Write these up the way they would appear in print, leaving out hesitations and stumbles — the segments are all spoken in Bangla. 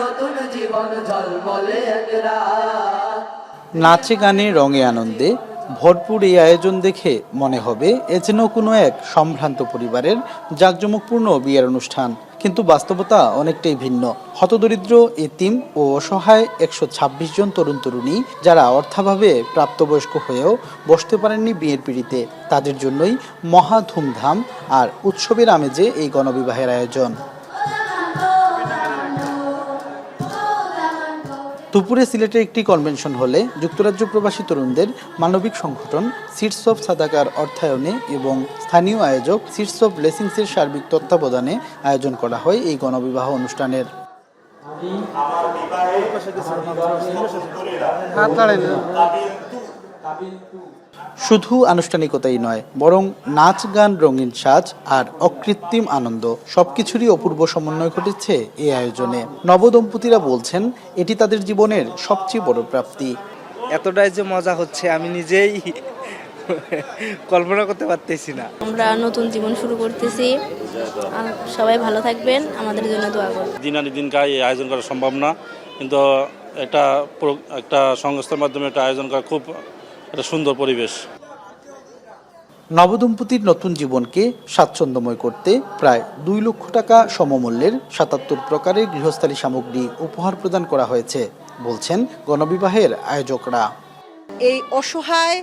নতুন জীবন ঝলমলে এক রাত। নাচে গানে রঙে আনন্দে ভরপুর এই আয়োজন দেখে মনে হবে এ যেন কোনো এক সম্ভ্রান্ত পরিবারের জাঁকজমকপূর্ণ বিয়ের অনুষ্ঠান, কিন্তু বাস্তবতা অনেকটাই ভিন্ন। হতদরিদ্র, এতিম ও অসহায় ১২৬ জন তরুণ তরুণী যারা অর্থাভাবে প্রাপ্তবয়স্ক হয়েও বসতে পারেননি বিয়ের পিঁড়িতে, তাদের জন্যই মহা ধুমধাম আর উৎসবের আমেজে এই গণবিবাহের আয়োজন। দুপুরে সিলেটের একটি কনভেনশন হলে যুক্তরাজ্য প্রবাসী তরুণদের মানবিক সংগঠন সিডস অফ সাদাকার অর্থায়নে এবং স্থানীয় আয়োজক সিডস অফ ব্লেসিংসের সার্বিক তত্ত্বাবধানে আয়োজন করা হয় এই গণবিবাহ অনুষ্ঠানের। শুধু আনুষ্ঠানিকতাই নয়, বরং নাচ গান, রঙিন সাজ আর অকৃত্রিম আনন্দ সবকিছুরই অপূর্ব সমন্বয় ঘটেছে এই আয়োজনে। নবদম্পতিরা বলছেন এটি তাদের জীবনের সবচেয়ে বড় প্রাপ্তি। এতটাই যে মজা হচ্ছে আমি নিজেই কল্পনা করতে পারতেছি না। আমরা নতুন জীবন শুরু করতেছি, সবাই ভালো থাকবেন, আমাদের জন্য দোয়া করবেন। দিন আনি দিন খাই আয়োজন করা সম্ভব না, কিন্তু একটা সংস্থার মাধ্যমে একটা আয়োজন করা খুব একটা সুন্দর পরিবেশ। নবদম্পতির নতুন জীবনকে স্বাচ্ছন্দ্যময় করতে প্রায় ২ লক্ষ টাকা সমমূল্যের ৭৭ প্রকারের গৃহস্থালী সামগ্রী উপহার প্রদান করা হয়েছে বলছেন গণবিবাহের আয়োজকরা। এই অসহায়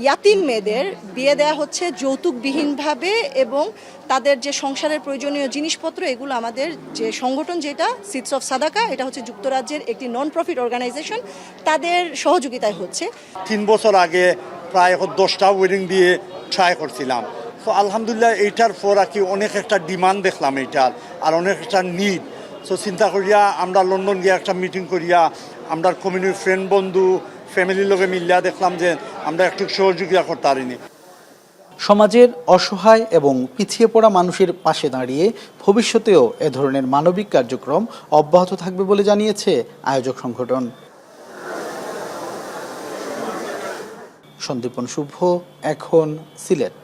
ইয়াতিম মেয়েদের বিয়ে দেওয়া হচ্ছে যৌতুকবিহীনভাবে, এবং তাদের যে সংসারের প্রয়োজনীয় জিনিসপত্র এগুলো আমাদের যে সংগঠন যেটা সিডস অফ সাদাকা, এটা হচ্ছে যুক্তরাজ্যের একটি নন প্রফিট অর্গানাইজেশন, তাদের সহযোগিতায় হচ্ছে। ৩ বছর আগে প্রায় 10টা ওয়েডিং দিয়ে ট্রাই করছিলাম, তো আলহামদুলিল্লাহ এইটার পর আর কি অনেক একটা ডিমান্ড দেখলাম এইটার, আর অনেক একটা নিড। সো চিন্তা করিয়া আমরা লন্ডন গিয়ে একটা মিটিং করিয়া আমরা কমিউনিটি ফ্রেন্ড বন্ধু ফ্যামিলির লোকে মিলিয়া দেখলাম যে আমরা একটু সহযোগিতা করতে পারিনি। সমাজের অসহায় এবং পিছিয়ে পড়া মানুষের পাশে দাঁড়িয়ে ভবিষ্যতেও এ ধরনের মানবিক কার্যক্রম অব্যাহত থাকবে বলে জানিয়েছে আয়োজক সংগঠন। সন্দীপন শুভ, এখন সিলেট।